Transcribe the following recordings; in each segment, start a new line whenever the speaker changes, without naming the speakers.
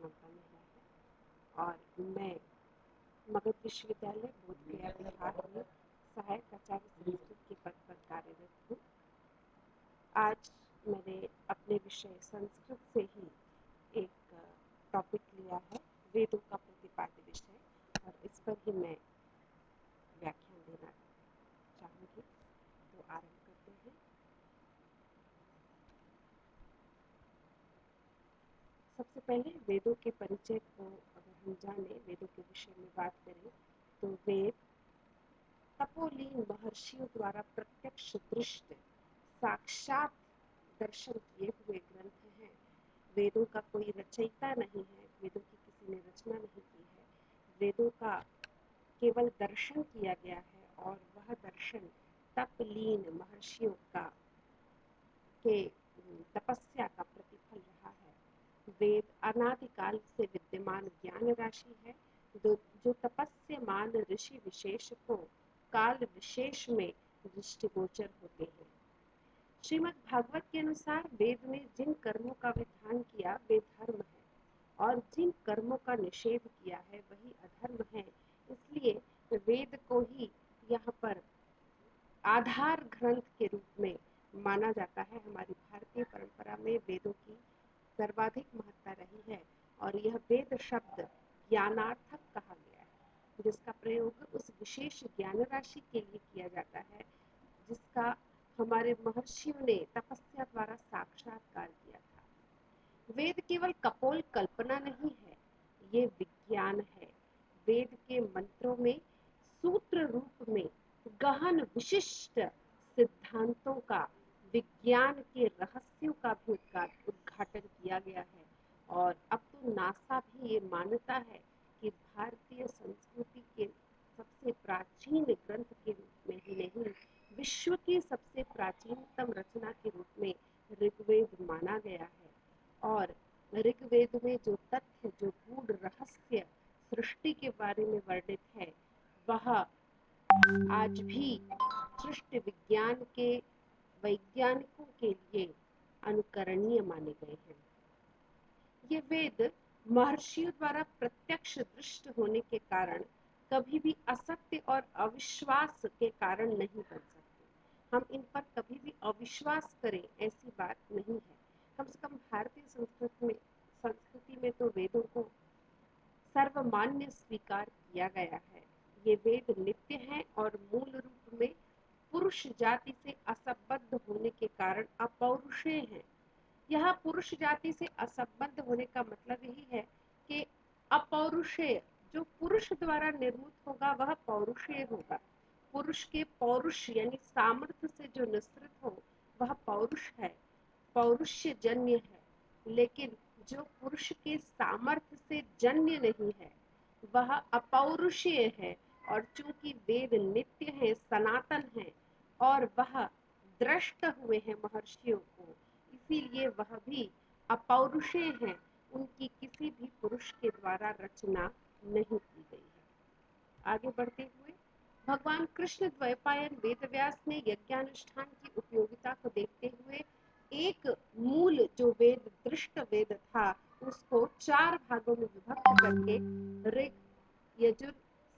ममता महिला है और मैं मगध विश्वविद्यालय बोधगया बिहार में सहायक आचार्य संस्कृत के पद पर कार्यरत हूँ। आज मैंने अपने विषय संस्कृत से ही एक टॉपिक लिया है, वेदों का प्रतिपाद्य विषय, और इस पर ही मैं व्याख्यान देना चाहूँगी। तो आरंभ करते हैं। सबसे पहले वेदों के परिचय को अगर हम जाने, वेदों के विषय में बात करें तो वेद तपोलीन महर्षियों द्वारा प्रत्यक्ष दृष्ट साक्षात दर्शन किए हुए ग्रंथ हैं। वेदों का कोई रचयिता नहीं है, वेदों की किसी ने रचना नहीं की है। वेदों का केवल दर्शन किया गया है और वह दर्शन तपलीन महर्षियों का के तपस्या का प्रतिफल रहा है। वेद अनादिकाल से विद्यमान ज्ञान राशि है जो तपस्यमान ऋषि विशेष को काल विशेष में दृष्टिगोचर होते हैं। श्रीमद् भागवत के अनुसार वेद ने जिन कर्मों का विधान किया वे धर्म है और जिन कर्मों का निषेध किया है वही अधर्म है। इसलिए वेद को ही यहाँ पर आधार ग्रंथ के रूप में माना जाता है। हमारी भारतीय परंपरा में वेदों की सर्वाधिक महत्ता रही है और यह वेद शब्द ज्ञानार्थक कहा गया है, जिसका प्रयोग उस विशेष ज्ञान राशि के लिए किया जाता है जिसका हमारे महर्षियों ने तपस्या द्वारा साक्षात्कार किया था। वेद केवल कपोल कल्पना नहीं है, ये विज्ञान है। वेद के मंत्रों में सूत्र रूप में गहन विशिष्ट सिद्धांतों का, विज्ञान के रहस्यों का भी उद्घाटन किया गया है। और अब तो नासा भी ये मानता है कि भारतीय संस्कृति के सबसे प्राचीन ग्रंथ के रूप में ही नहीं, विश्व की सबसे प्राचीनतम रचना के रूप में ऋग्वेद माना गया है। और ऋग्वेद में जो तथ्य, जो गूढ़ रहस्य सृष्टि के बारे में वर्णित है, वह आज भी सृष्टि विज्ञान के वैज्ञानिकों के लिए अनुकरणीय माने गए हैं। ये वेद महर्षियों द्वारा प्रत्यक्ष दृष्ट होने के कारण कभी भी असत्य और अविश्वास के कारण नहीं बन सकते। हम इन पर कभी भी अविश्वास करें ऐसी बात नहीं है। कम से कम भारतीय संस्कृति में तो वेदों को सर्वमान्य स्वीकार किया गया है। ये वेद नित्य हैं और मूल रूप में पुरुष जाति से असंबद्ध होने के कारण अपौरुषेय हैं। यह पुरुष जाति से असंबद्ध होने का मतलब यही है कि अपौरुषेय, जो पुरुष द्वारा निर्मित होगा वह पौरुषेय होगा। पुरुष के पौरुष यानी सामर्थ्य से जो निसृत हो वह पौरुष है, पौरुष्य जन्य है। लेकिन जो पुरुष के सामर्थ्य से जन्य नहीं है वह अपौरुषीय है। और चूंकि वेद नित्य है, सनातन है और वह दृष्ट हुए हैं महर्षियों को, इसीलिए वह भी अपौरुषेय हैं। उनकी किसी भी पुरुष के द्वारा रचना नहीं की गई है। आगे बढ़ते हुए भगवान कृष्ण द्वैपायन वेदव्यास ने यज्ञानुष्ठान की उपयोगिता को देखते हुए एक मूल जो वेद दृष्ट वेद था उसको 4 भागों में विभक्त करके ऋग, यजुर,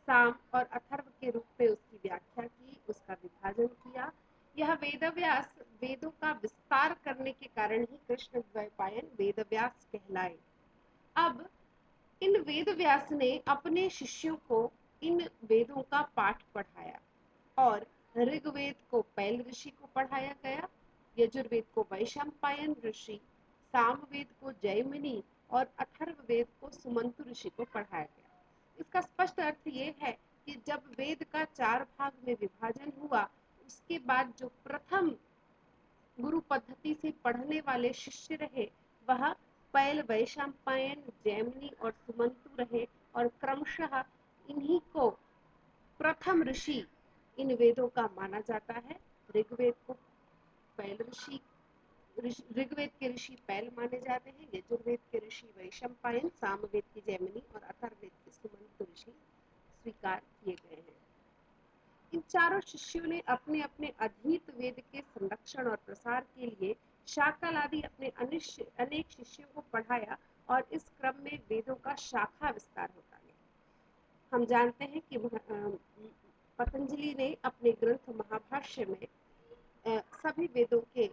साम और अथर्व के रूप में उसकी व्याख्या की, उसका विभाजन किया। यह वेदव्यास वेदों का विस्तार करने के कारण ही कृष्ण द्वैपायन वेदव्यास कहलाए। अब इन वेदव्यास ने अपने शिष्यों को इन वेदों का पाठ पढ़ाया और ऋग्वेद को पैल ऋषि को पढ़ाया गया, यजुर्वेद को वैशंपायन ऋषि, सामवेद को जैमिनी और अथर्ववेद को सुमंतु ऋषि को पढ़ाया गया। इसका स्पष्ट अर्थ ये है कि जब वेद का 4 भाग में विभाजन हुआ, उसके बाद जो प्रथम गुरु पद्धति से पढ़ने वाले शिष्य रहे वह पैल, वैशंपायन, जैमिनी और सुमंतु रहे और क्रमशः इन्हीं को प्रथम ऋषि इन वेदों का माना जाता है। ऋग्वेद को पैल ऋषि, ऋग्वेद के ऋषि पैल माने जाते हैं, यजुर्वेद के ऋषि वैशंपायन, सामवेद के जैमिनी और अथर्ववेद के सुमंतु ऋषि स्वीकार किए गए हैं। इन चारों शिष्यों ने अपने अपने अधीत वेद के संरक्षण और प्रसार के लिए शाकल आदि अपने अनेक शिष्यों को पढ़ाया और इस क्रम में वेदों का शाखा विस्तार होता गया। हम जानते हैं कि पतंजलि ने अपने ग्रंथ महाभाष्य में सभी वेदों के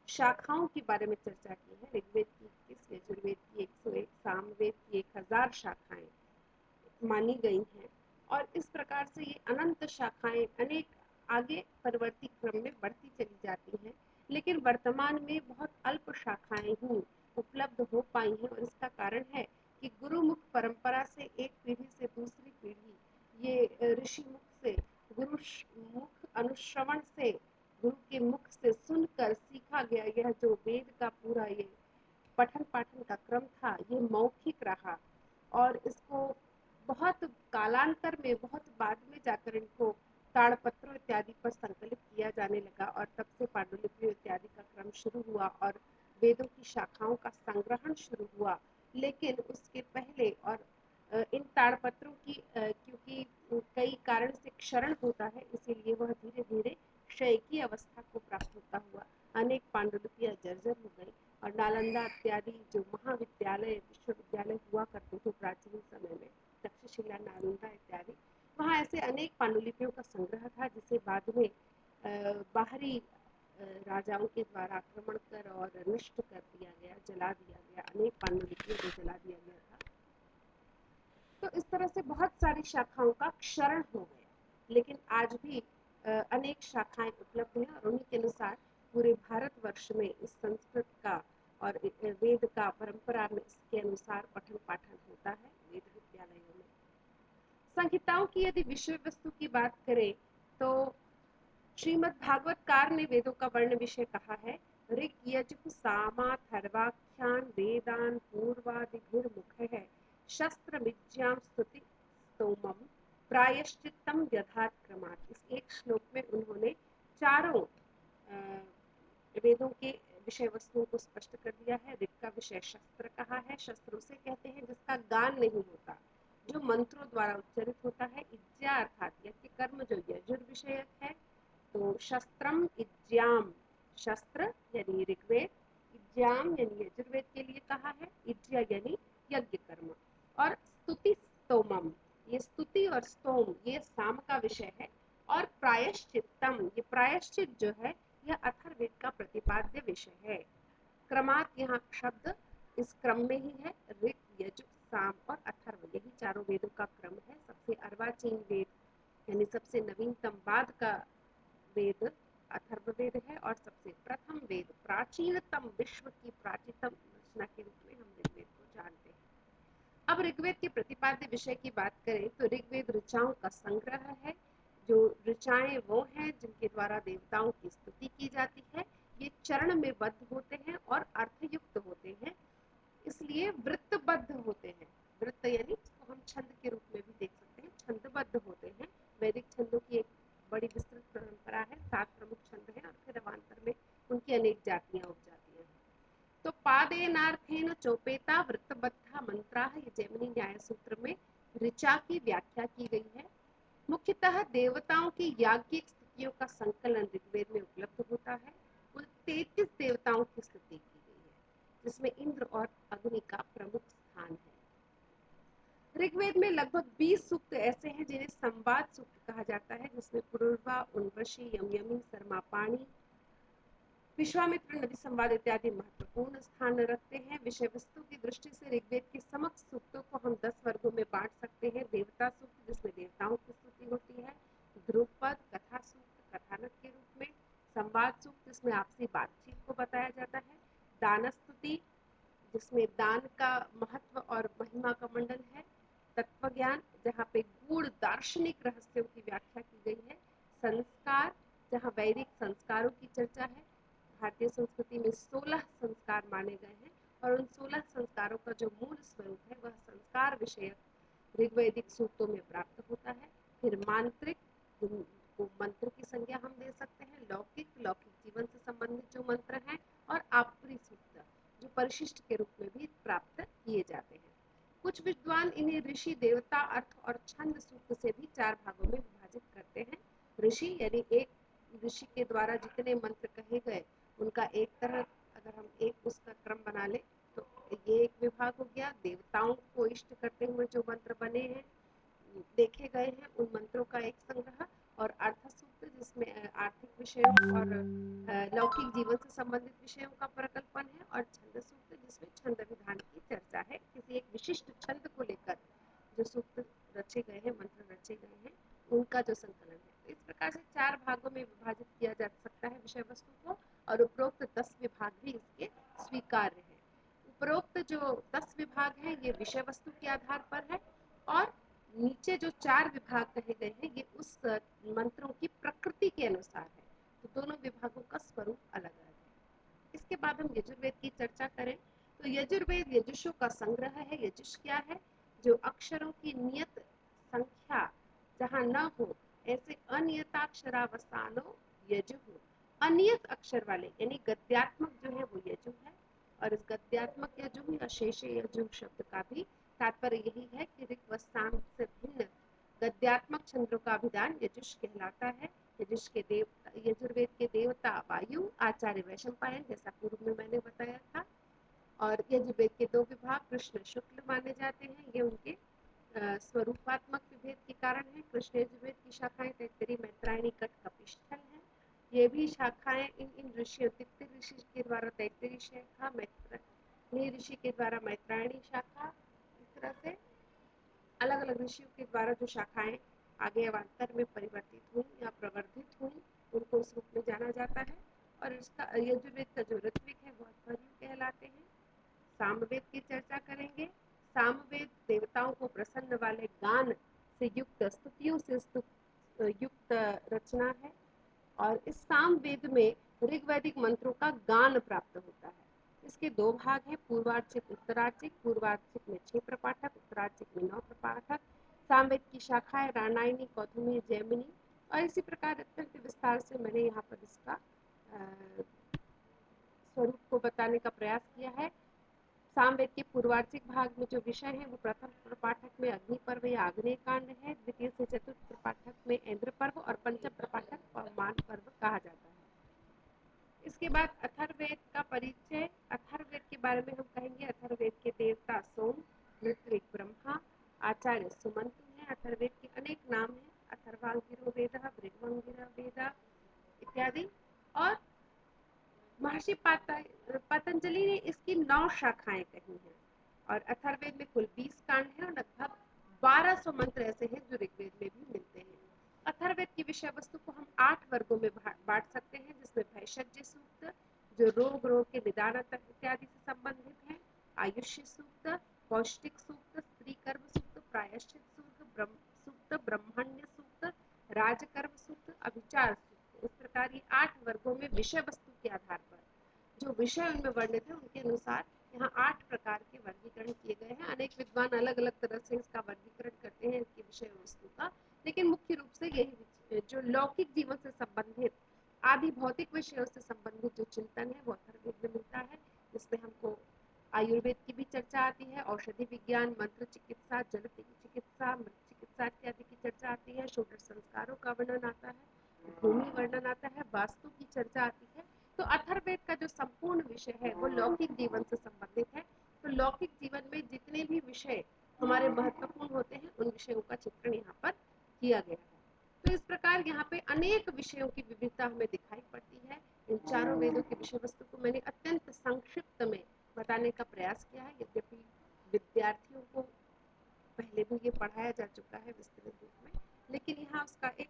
शाखाओं के बारे में चर्चा की है। ऋग्वेद की 21, यजुर्वेद की 101, सामवेद की 1000 शाखाएं मानी गई हैं और इस प्रकार से ये अनंत शाखाएं अनेक आगे परिवर्ती क्रम में बढ़ती चली जाती हैं, लेकिन वर्तमान में बहुत अल्प शाखाएं ही उपलब्ध हो पाई हैं और इसका कारण है कि गुरुमुख परंपरा से एक पीढ़ी से दूसरी पीढ़ी ये ऋषि मुख से गुरु मुख अनुश्रवण से गुरु के मुख से सुनकर सीखा गया यह जो वेद का पूरा ये पठन पाठन का क्रम था ये मौखिक रहा और इसको बहुत कालांतर में बहुत बाद में जाकर इनको ताड़पत्रों इत्यादि पर संकलित किया जाने लगा और तब से पांडुलिपियों इत्यादि का क्रम शुरू हुआ और वेदों की शाखाओं का संग्रहण शुरू हुआ। लेकिन उसके पहले और इन ताड़पत्रों की क्योंकि कई कारण से क्षरण होता है इसीलिए वह धीरे धीरे क्षय की अवस्था को प्राप्त होता हुआ अनेक पांडुलिपियां जर्जर हो गई और नालंदा इत्यादि जो महाविद्यालय विश्वविद्यालय हुआ करते थे प्राचीन समय में, तक्षशिला, नालंदा इत्यादि, वहाँ ऐसे अनेक पांडुलिपियों का संग्रह था जिसे बाद में बाहरी राजाओं के द्वारा आक्रमण कर और नष्ट कर दिया गया, जला दिया गया, अनेक पांडुलिपियों को जला दिया गया था। तो इस तरह से बहुत सारी शाखाओं का क्षरण हो गया, लेकिन आज भी अनेक शाखाएं उपलब्ध हैं और उन्हीं के अनुसार पूरे भारतवर्ष में इस संस्कृत का और वेद का परंपरा में इसके अनुसार पठन पाठन होता है वेद विद्यालयों में। संहिताओं की यदि विषय वस्तु की बात करें तो श्रीमद् भागवतकार ने वेदों का वर्ण विषय कहा है। ऋग यजुः साम अथर्वाख्यान वेदान पूर्वादिभिर्मुख है शस्त्र विद्यां स्तुति स्तोमम प्रायश्चित्तम यथात क्रमात्। इस एक श्लोक में उन्होंने चारों वेदों के विषय वस्तुओं को स्पष्ट कर दिया है। ऋग का विषय शस्त्र कहा है, शस्त्र उसे कहते हैं जिसका गान नहीं होता, जो मंत्रों द्वारा उच्चरित होता है। इज्या अर्थात यज्ञ कर्म जो यजुर विषयक है, तो शस्त्रम इज्याम, शस्त्र यानी ऋग्वेद, इज्याम यानी यजुर्वेद के लिए कहा है, इज्या यानी यज्ञ कर्म, और स्तुति स्तोमम, ये स्तुति और स्तोम ये साम का विषय है। और प्रायश्चित्तम, ये प्रायश्चित जो है यह अथर्ववेद का प्रतिपाद्य विषय है। क्रमात् यहाँ शब्द इस क्रम में ही है, ऋग, यजुः, साम और अथर्व, यही चारों वेदों का क्रम है। सबसे अर्वाचीन वेद यानी सबसे नवीनतम बाद का वेद अथर्ववेद है और सबसे प्रथम वेद प्राचीनतम, विश्व की प्राचीनतम रचना के रूप में हम ऋग्वेद को जानते हैं। अब ऋग्वेद के प्रतिपाद्य विषय की बात करें तो ऋग्वेद ऋचाओं का संग्रह है। जो ऋचाएं वो हैं जिनके द्वारा देवताओं की स्तुति की जाती है। ये चरण में बद्ध होते हैं और अर्थयुक्त होते हैं, इसलिए वृत्तबद्ध होते हैं। वृत्त यानी इसको हम छंद के रूप में भी देख सकते हैं, छंदबद्ध होते हैं। वैदिक छंदों की एक बड़ी विस्तृत परंपरा है, 7 प्रमुख छंद हैं और फिर अवान्तर में उनकी अनेक जातियां उपजातियां हैं। तो पादेनार्थेन चोपेता वृत्तबद्धा मंत्राः, ये जैमिनी न्याय सूत्र में ऋचा की व्याख्या की गई है। मुख्यतः देवताओं की याज्ञिक स्तुतियों का संकलन ऋग्वेद में उपलब्ध होता है। कुल 33 देवताओं की स्तुति की गई है, जिसमें इंद्र और अग्नि का प्रमुख स्थान है। ऋग्वेद में लगभग 20 सूक्त ऐसे हैं जिन्हें संवाद सूक्त कहा जाता है, जिसमें पुरुर्वा, उर्वशी, यमयमी, सर्मापाणी, विश्वामित्र, नदी संवाद इत्यादि महत्वपूर्ण स्थान रखते हैं। विषय वस्तु की दृष्टि से ऋग्वेद के समस्त सूक्तों को हम 10 वर्गों में बांट सकते हैं। देवता सूक्त जिसमें देवताओं की स्तुति होती है, ध्रुवपद कथा सूक्त कथानक के रूप में, संवाद सूक्त जिसमें आपसी बातचीत को बताया जाता है, दान स्तुति जिसमें दान का महत्व और महिमा का मंडन है, तत्व ज्ञान जहाँ पे गूढ़ दार्शनिक रहस्यों की व्याख्या की गई है, संस्कार जहाँ वैदिक संस्कारों की चर्चा है। भारतीय संस्कृति में 16 संस्कार माने गए हैं और उन 16 संस्कारों का जो मूल स्वरूप है वह संस्कार विषयक ऋग्वैदिक सूक्तों में प्राप्त होता है। फिर मांत्रिक, जिनको मंत्र की संज्ञा हम दे सकते हैं, लौकिक, लौकिक जीवन से संबंधित जो मंत्र हैं, और आपरी सूक्त जो परिशिष्ट के रूप में भी प्राप्त किए जाते हैं। कुछ विद्वान इन्हें ऋषि, देवता, अर्थ और छंद सूक्त से भी 4 भागों में विभाजित करते हैं। ऋषि यानी एक ऋषि के द्वारा जितने मंत्र कहे गए उनका एक तरह अगर हम एक उसका क्रम बना ले तो ये एक विभाग हो गया। देवताओं को इष्ट करते हुए जो मंत्र बने हैं, देखे गए हैं, उन मंत्रों का एक संग्रह। और अर्थ सूक्त जिसमें आर्थिक विषयों और लौकिक जीवन से संबंधित विषयों का प्रकल्पन है। और छंद सूक्त जिसमें छंद विधान की चर्चा है, किसी एक विशिष्ट छंद को लेकर जो सूक्त रचे गए हैं, मंत्र रचे गए हैं, उनका जो संकलन है। तो इस प्रकार से 4 भागों में विभाजित किया जा सकता है विषय वस्तु को, और उपरोक्त 10 विभाग भी इसके स्वीकार्य है। उपरोक्त जो 10 विभाग हैं ये विषय वस्तु के आधार पर है, और नीचे जो 4 विभाग कहे गए हैं ये उस मंत्रों की प्रकृति के अनुसार है। तो दोनों विभागों का स्वरूप अलग अलग है। इसके बाद हम यजुर्वेद की चर्चा करें तो यजुर्वेद यजुषों का संग्रह है। यजुष क्या है? जो अक्षरों की नियत संख्या जहाँ न हो ऐसे अनियताक्षरावसानो यजु। अनियत अक्षर वाले यानी गद्यात्मक जो है वो यजु है। और इस गद्यात्मक यजु या शेष यजु शब्द का भी तात्पर्य यही है कि ऋक व साम से भिन्न गद्यात्मक छंदों का अभिधान यजुष कहलाता है। यजुर्वेद के देवता वायु, आचार्य वैशंपायन, जैसा पूर्व में मैंने बताया था। और यजुर्वेद के 2 विभाग कृष्ण शुक्ल माने जाते हैं। ये उनके स्वरूपात्मक विभेद के कारण है। कृष्ण यजुर्वेद की शाखाएं तैत्तिरी, मैत्रायणी, कठ, कपिष्ठल हैं। ये भी शाखाएं इन ऋषियों, तित्तिर ऋषि के द्वारा तैत्तिरी शाखा, मैत्रायणी ऋषि के द्वारा मैत्रायणी शाखा, इस तरह से अलग अलग ऋषियों के द्वारा जो शाखाएं आगे अवान्तर में परिवर्तित हुई या प्रवर्धित हुई, उनको उस रूप में जाना जाता है। और इसका यजुर्वेद का जो ऋत्विक है वो अध्वर्यु कहलाते हैं। सामवेद की चर्चा करेंगे। सामवेद देवताओं को प्रसन्न वाले गान से युक्त, स्तुतियों से युक्त रचना है। और इस सामवेद में ऋग्वैदिक मंत्रों का गान प्राप्त होता है। इसके 2 भाग हैं, पूर्वार्चिक, उत्तरार्चिक। पूर्वार्चिक में 6 प्रपाठक, उत्तरार्चिक में 9 प्रपाठक। सामवेद की शाखाएं रानायनी, कौथुमी, जैमिनी। और इसी प्रकार अत्यंत विस्तार से मैंने यहाँ पर इसका स्वरूप को बताने का प्रयास किया है। सामवेद के पूर्वार्चिक भाग में जो विषय है वो प्रथम प्रपाठक में अग्नि पर्व या आग्नेय कांड है। द्वितीय से चतुर्थ प्रपाठक में इंद्र पर्व और पंचम प्रपाठक पवमान पर्व कहा जाता है। इसके बाद अथर्ववेद का परिचय। अथर्ववेद के बारे में हम कहेंगे। अथर्ववेद के देवता सोम, ऋत्विक ब्रह्मा, आचार्य सुमंतु हैं। अथर्ववेद के अनेक नाम हैं, अथर्वांगिरो वेद, भृगवंगिरो वेद इत्यादि। और महर्षि पतंजलि ने इसकी 9 शाखाएं कही हैं। और अथर्ववेद में कुल 20 कांड हैं और लगभग 1200 मंत्र ऐसे हैं जो ऋग्वेद में भी मिलते हैं। अथर्ववेद की विषय वस्तु को हम 8 वर्गों में बांट सकते हैं, जिसमें भैषज्य सूक्त जो रोग के निदान इत्यादि से संबंधित है, आयुष्य सूक्त, पौष्टिक सूक्त, स्त्री कर्म सूक्त, प्रायश्चित सूक्त, ब्रह्मण्य सूक्त, राजकर्म सूक्त, अभिचार सूक्त। इस प्रकार ये 8 वर्गों में विषय वस्तु के आधार पर जो विषय उनमें वर्णित है उनके अनुसार यहाँ 8 प्रकार के वर्गीकरण किए गए हैं। अनेक विद्वान अलग अलग तरह से इसका वर्गीकरण करते हैं, इसकी विषय वस्तु का, लेकिन मुख्य रूप से यही जो लौकिक जीवन से संबंधित आदि भौतिक विषयों से संबंधित जो चिंतन है वो अथर्ववेद में मिलता है। जिसमें हमको आयुर्वेद की भी चर्चा आती है, औषधि विज्ञान, मंत्र चिकित्सा, जल चिकित्सा, मृत चिकित्सा इत्यादि की चर्चा आती है, षोडश संस्कारों का वर्णन आता है, भूमि वर्णन आता है, वास्तु की चर्चा आती है। तो अथर्ववेद का जो संपूर्ण विषय है वो लौकिक जीवन से संबंधित है। तो लौकिक जीवन में जितने भी विषय हमारे महत्वपूर्ण होते हैं उन विषयों का चित्रण यहाँ पर किया गया है। तो इस प्रकार यहाँ पे अनेक विषयों की विविधता हमें दिखाई पड़ती है। इन चारों वेदों की विषय वस्तु को मैंने अत्यंत संक्षिप्त में बताने का प्रयास किया है, यद्यपि विद्यार्थियों को पहले भी ये पढ़ाया जा चुका है विस्तृत रूप में, लेकिन यहाँ उसका एक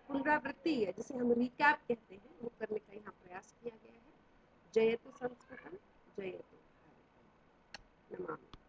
पुनरावृत्ति है, जिसे हम रिकैप कहते हैं, वो करने का यहाँ प्रयास किया गया है। जयतु संस्कृतम, जयतु भारतम। नमामि।